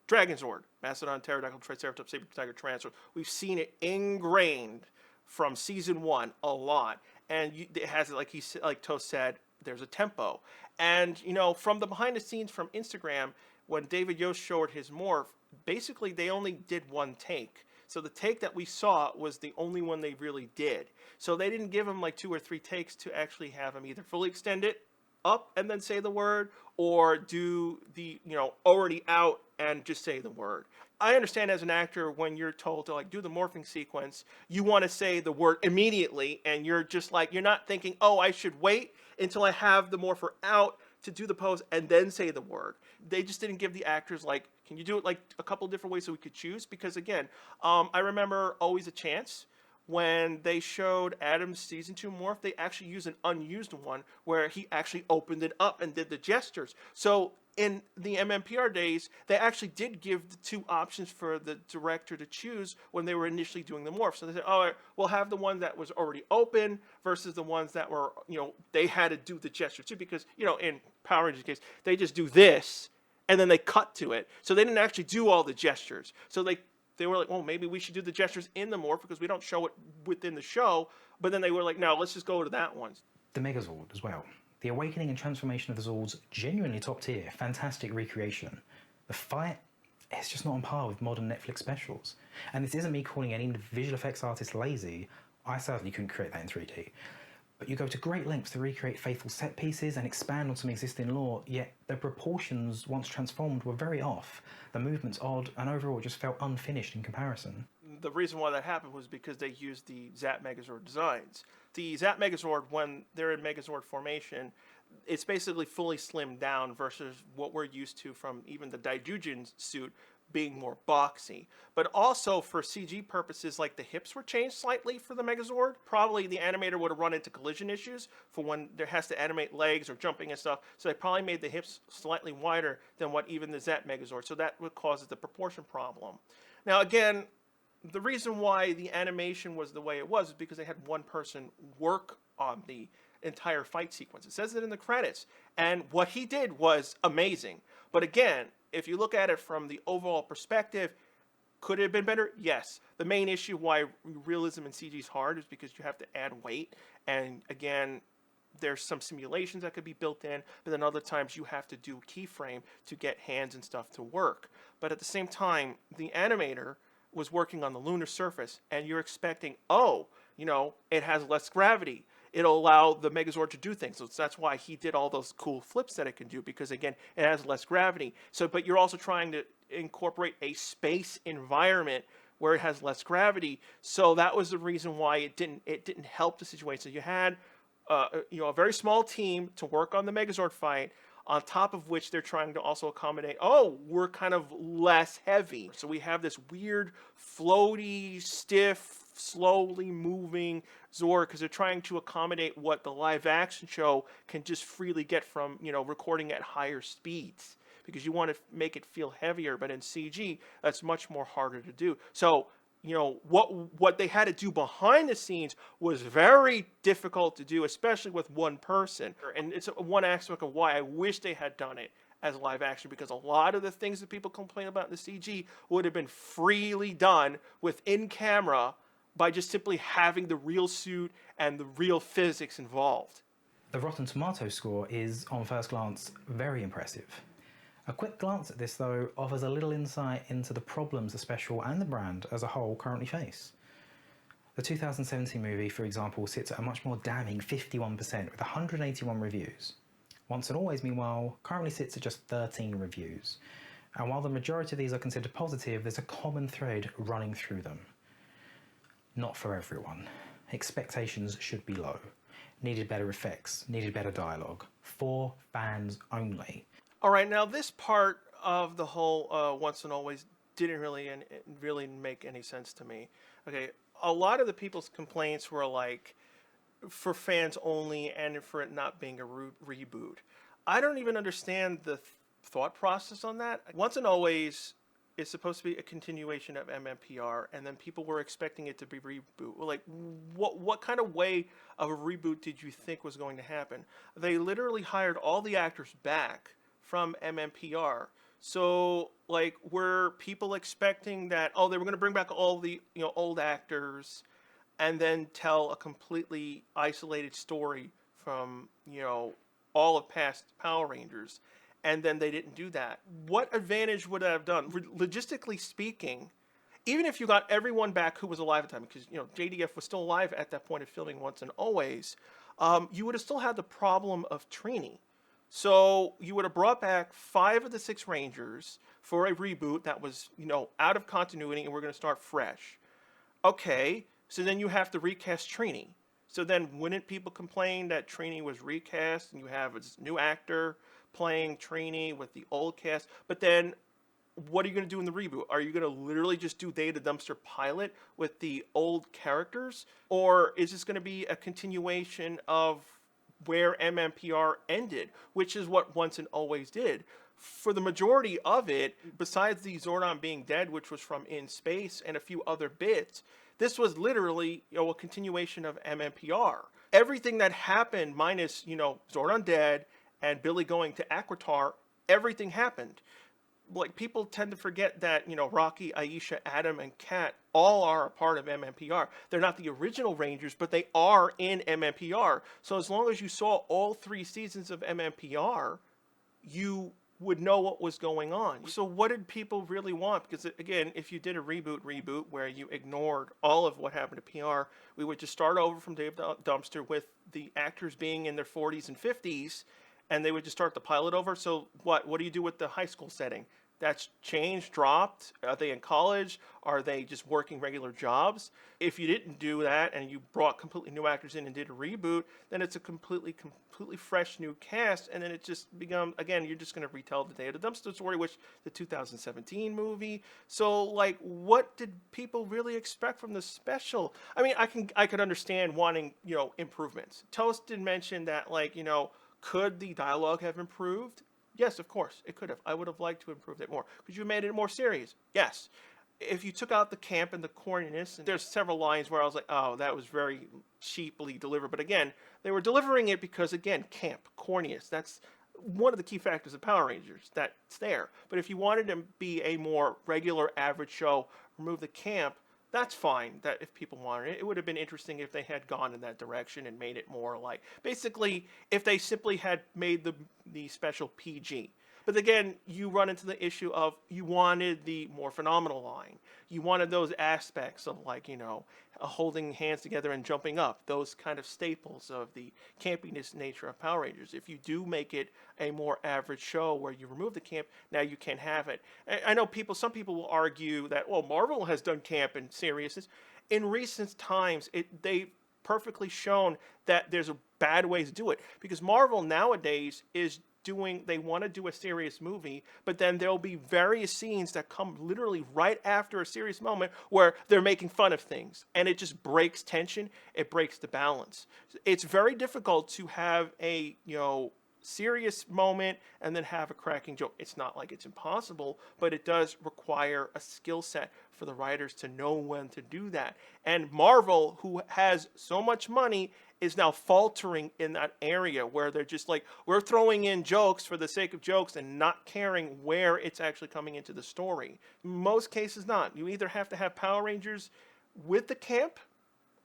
Dragonzord, Mastodon, Pterodactyl, Triceratops, Saber Tiger, Tyrannosaurus. We've seen it ingrained from season 1 a lot. And it has, like Toast said, there's a tempo. And, from the behind the scenes from Instagram, when David Yost showed his morph, basically they only did one take. So the take that we saw was the only one they really did. So they didn't give him like 2 or 3 takes to actually have him either fully extend it up and then say the word, or do the, already out and just say the word. I understand as an actor, when you're told to do the morphing sequence, you want to say the word immediately, and you're just you're not thinking, oh, I should wait until I have the morpher out to do the pose and then say the word. They just didn't give the actors can you do it a couple different ways so we could choose? Because again, I remember Always a Chance, when they showed Adam's season 2 morph, they actually used an unused one where he actually opened it up and did the gestures. So in the mmpr days, they actually did give the 2 options for the director to choose when they were initially doing the morph. So they said, all right, we'll have the one that was already open versus the ones that were, they had to do the gesture too, because, in Power Rangers case, they just do this and then they cut to it. So they didn't actually do all the gestures. So they were like, well, maybe we should do the gestures in the morph because we don't show it within the show. But then they were like, no, let's just go to that one. The Megazord as well. The awakening and transformation of the Zords, genuinely top tier, fantastic recreation. The fight is just not on par with modern Netflix specials. And this isn't me calling any visual effects artist lazy. I certainly couldn't create that in 3D. But you go to great lengths to recreate faithful set pieces and expand on some existing lore, yet the proportions, once transformed, were very off. The movement's odd, and overall it just felt unfinished in comparison. The reason why that happened was because they used the Zap Megazord designs. The Zap Megazord, when they're in Megazord formation, it's basically fully slimmed down versus what we're used to from even the Daijujin suit being more boxy. But also for CG purposes, the hips were changed slightly for the Megazord. Probably the animator would have run into collision issues for when there has to animate legs or jumping and stuff. So they probably made the hips slightly wider than what even the Zap Megazord. So that would cause the proportion problem. Now again, the reason why the animation was the way it was is because they had one person work on the entire fight sequence. It says it in the credits. And what he did was amazing. But again, if you look at it from the overall perspective, could it have been better? Yes. The main issue why realism in CG is hard is because you have to add weight. And again, there's some simulations that could be built in, but then other times you have to do keyframe to get hands and stuff to work. But at the same time, the animator was working on the lunar surface, and you're expecting, it has less gravity. It'll allow the Megazord to do things. So that's why he did all those cool flips that it can do, because again, it has less gravity. So, but you're also trying to incorporate a space environment where it has less gravity. So that was the reason why it didn't help the situation. So you had a very small team to work on the Megazord fight, on top of which they're trying to also accommodate, oh, we're kind of less heavy. So we have this weird, floaty, stiff, slowly moving Zord, because they're trying to accommodate what the live action show can just freely get from, recording at higher speeds. Because you want to make it feel heavier, but in CG, that's much more harder to do. So, what they had to do behind the scenes was very difficult to do, especially with one person. And it's one aspect of why I wish they had done it as live action, because a lot of the things that people complain about in the CG would have been freely done within camera by just simply having the real suit and the real physics involved. The Rotten Tomatoes score is, on first glance, very impressive. A quick glance at this, though, offers a little insight into the problems the special and the brand as a whole currently face. The 2017 movie, for example, sits at a much more damning 51% with 181 reviews. Once and Always, meanwhile, currently sits at just 13 reviews. And while the majority of these are considered positive, there's a common thread running through them. Not for everyone. Expectations should be low. Needed better effects, needed better dialogue. For fans only. All right, now this part of the whole Once and Always didn't really make any sense to me. Okay, a lot of the people's complaints were like for fans only and for it not being a reboot. I don't even understand the thought process on that. Once and Always is supposed to be a continuation of mmpr, and then people were expecting it to be reboot. Like, what kind of way of a reboot did you think was going to happen? They literally hired all the actors back from mmpr. So, like, were people expecting that, oh, they were going to bring back all the old actors and then tell a completely isolated story from all of past Power Rangers, and then they didn't do that? What advantage would that have done? Logistically speaking, even if you got everyone back who was alive at the time, because JDF was still alive at that point of filming Once and Always, you would have still had the problem of Trini. So you would have brought back 5 of the 6 Rangers for a reboot that was, out of continuity, and we're going to start fresh. Okay, so then you have to recast Trini. So then wouldn't people complain that Trini was recast and you have a new actor playing Trini with the old cast? But then what are you going to do in the reboot? Are you going to literally just do Day the Dumpster pilot with the old characters? Or is this going to be a continuation of where mmpr ended, which is what Once and Always did? For the majority of it, besides the Zordon being dead, which was from In Space, and a few other bits, this was literally a continuation of mmpr. Everything that happened, minus Zordon dead and Billy going to Aquitar, everything happened. Like, people tend to forget that Rocky, Aisha, Adam, and Kat all are a part of mmpr. They're not the original Rangers, but they are in mmpr. So as long as you saw all 3 seasons of mmpr, you would know what was going on. So what did people really want? Because again, if you did a reboot where you ignored all of what happened to PR, we would just start over from Dave Dumpster with the actors being in their 40s and 50s, and they would just start the pilot over. So what do you do with the high school setting? That's changed, dropped? Are they in college? Are they just working regular jobs? If you didn't do that and you brought completely new actors in and did a reboot, then it's a completely fresh new cast, and then it just becomes, again, you're just going to retell the Day of the Dumpster story, which the 2017 movie. So, like, what did people really expect from the special? I mean, I could understand wanting, improvements. Toast did mention that, like, could the dialogue have improved? Yes, of course, it could have. I would have liked to improve it more. Could you have made it more serious? Yes. If you took out the camp and the corniness, and there's several lines where I was like, oh, that was very cheaply delivered. But again, they were delivering it because, again, camp, corniness, that's one of the key factors of Power Rangers. That's there. But if you wanted to be a more regular, average show, remove the camp, that's fine. That if people wanted it, it would have been interesting if they had gone in that direction and made it more like, basically, if they simply had made the special PG. But again, you run into the issue of you wanted the more phenomenal line. You wanted those aspects of like, holding hands together and jumping up, those kind of staples of the campiness nature of Power Rangers. If you do make it a more average show where you remove the camp, now you can't have it. I know some people will argue that, well, Marvel has done camp and seriousness. In recent times, they've perfectly shown that there's a bad way to do it, because Marvel nowadays is they want to do a serious movie, but then there'll be various scenes that come literally right after a serious moment where they're making fun of things, and it just breaks tension. It breaks the balance. It's very difficult to have a serious moment and then have a cracking joke. It's not like it's impossible, but it does require a skill set for the writers to know when to do that. And Marvel, who has so much money, is now faltering in that area where they're just like, we're throwing in jokes for the sake of jokes and not caring where it's actually coming into the story. Most cases not. You either have to have Power Rangers with the camp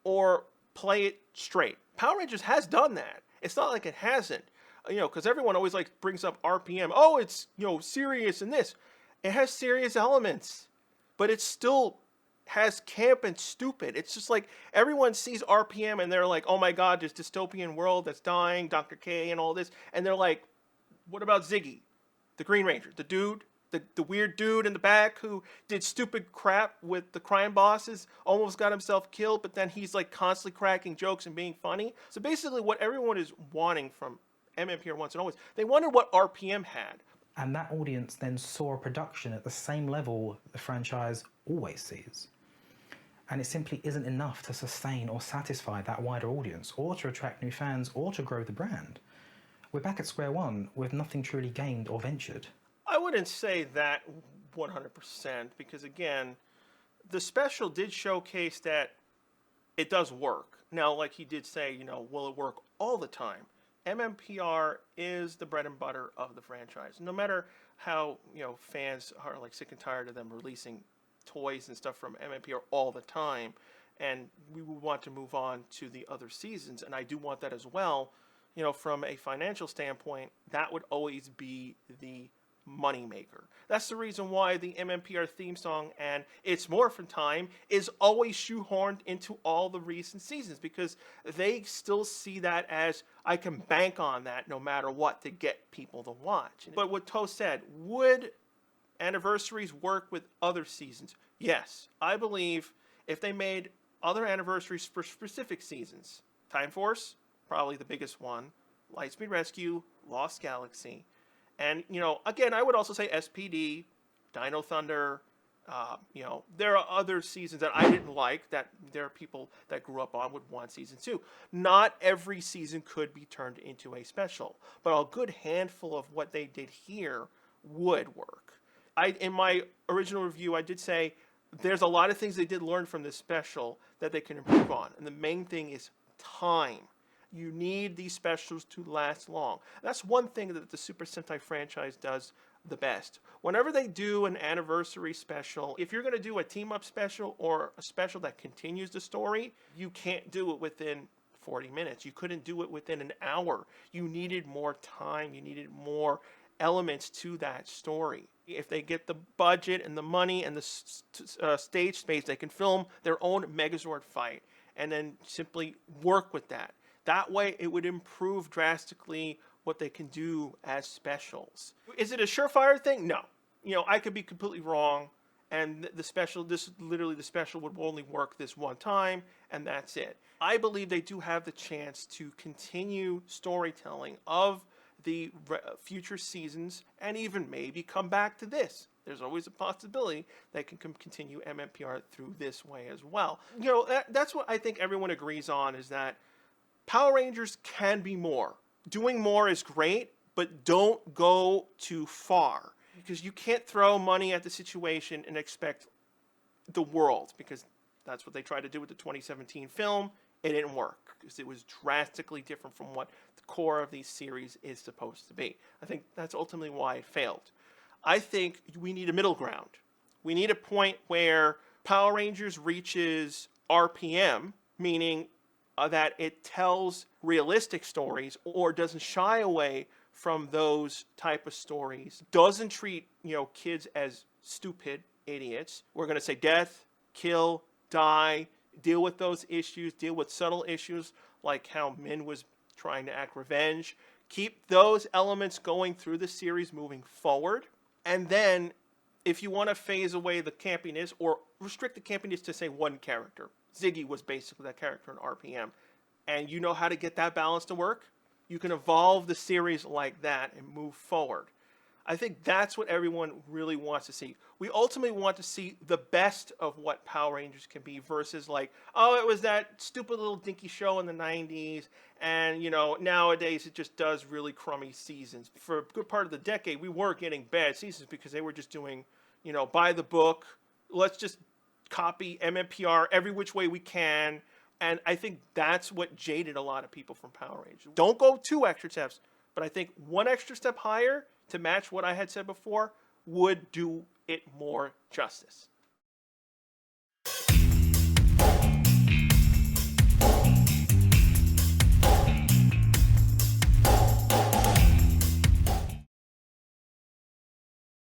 or play it straight. Power Rangers has done that. It's not like it hasn't. Because everyone always brings up RPM. Oh, it's, serious in this. It has serious elements, but it still has camp and stupid. It's just like everyone sees RPM and they're like, oh my God, this dystopian world that's dying, Dr. K and all this. And they're like, what about Ziggy, the Green Ranger, the dude, the weird dude in the back who did stupid crap with the crime bosses, almost got himself killed, but then he's like constantly cracking jokes and being funny. So basically what everyone is wanting from mmpr once and always, they wondered what RPM had. And that audience then saw a production at the same level the franchise always sees. And it simply isn't enough to sustain or satisfy that wider audience, or to attract new fans, or to grow the brand. We're back at square one with nothing truly gained or ventured. I wouldn't say that 100%, because again, the special did showcase that it does work. Now, like he did say, will it work all the time? MMPR is the bread and butter of the franchise. No matter how, fans are sick and tired of them releasing toys and stuff from mmpr all the time, and we would want to move on to the other seasons, and I do want that as well. From a financial standpoint, that would always be the moneymaker. That's the reason why the mmpr theme song and It's Morphin Time is always shoehorned into all the recent seasons, because they still see that as, I can bank on that no matter what to get people to watch. But what Toe said, would anniversaries work with other seasons? Yes. I believe if they made other anniversaries for specific seasons, Time Force, probably the biggest one, Lightspeed Rescue, Lost Galaxy, and, again, I would also say SPD, Dino Thunder, there are other seasons that I didn't like that there are people that grew up on would want season 2. Not every season could be turned into a special, but a good handful of what they did here would work. In my original review, I did say there's a lot of things they did learn from this special that they can improve on. And the main thing is time. You need these specials to last long. That's one thing that the Super Sentai franchise does the best. Whenever they do an anniversary special, if you're going to do a team-up special or a special that continues the story, you can't do it within 40 minutes. You couldn't do it within an hour. You needed more time. You needed more elements to that story. If they get the budget and the money and the stage space, they can film their own Megazord fight and then simply work with that. That way, it would improve drastically what they can do as specials. Is it a surefire thing? No. I could be completely wrong, and the special would only work this one time, and that's it. I believe they do have the chance to continue storytelling of the future seasons and even maybe come back to this. There's always a possibility they can continue MMPR through this way as well. That's what I think everyone agrees on, is that Power Rangers can be more. Doing more is great, but don't go too far, because you can't throw money at the situation and expect the world, because that's what they tried to do with the 2017 film. It didn't work, because it was drastically different from what the core of these series is supposed to be. I think that's ultimately why it failed. I think we need a middle ground. We need a point where Power Rangers reaches RPM, meaning that it tells realistic stories or doesn't shy away from those type of stories. Doesn't treat, kids as stupid idiots. We're going to say death, kill, die, deal with those issues, deal with subtle issues like how Min was trying to act revenge. Keep those elements going through the series moving forward. And then if you want to phase away the campiness or restrict the campiness to, say, one character, Ziggy was basically that character in RPM, and you know how to get that balance to work, you can evolve the series like that and move forward. I think that's what everyone really wants to see. We ultimately want to see the best of what Power Rangers can be versus like, oh, it was that stupid little dinky show in the 90s, and, nowadays it just does really crummy seasons. For a good part of the decade, we were getting bad seasons because they were just doing, by the book, let's just copy mmpr every which way we can. And I think that's what jaded a lot of people from Power Rangers. Don't go 2 extra steps, but I think 1 extra step higher to match what I had said before would do it more justice.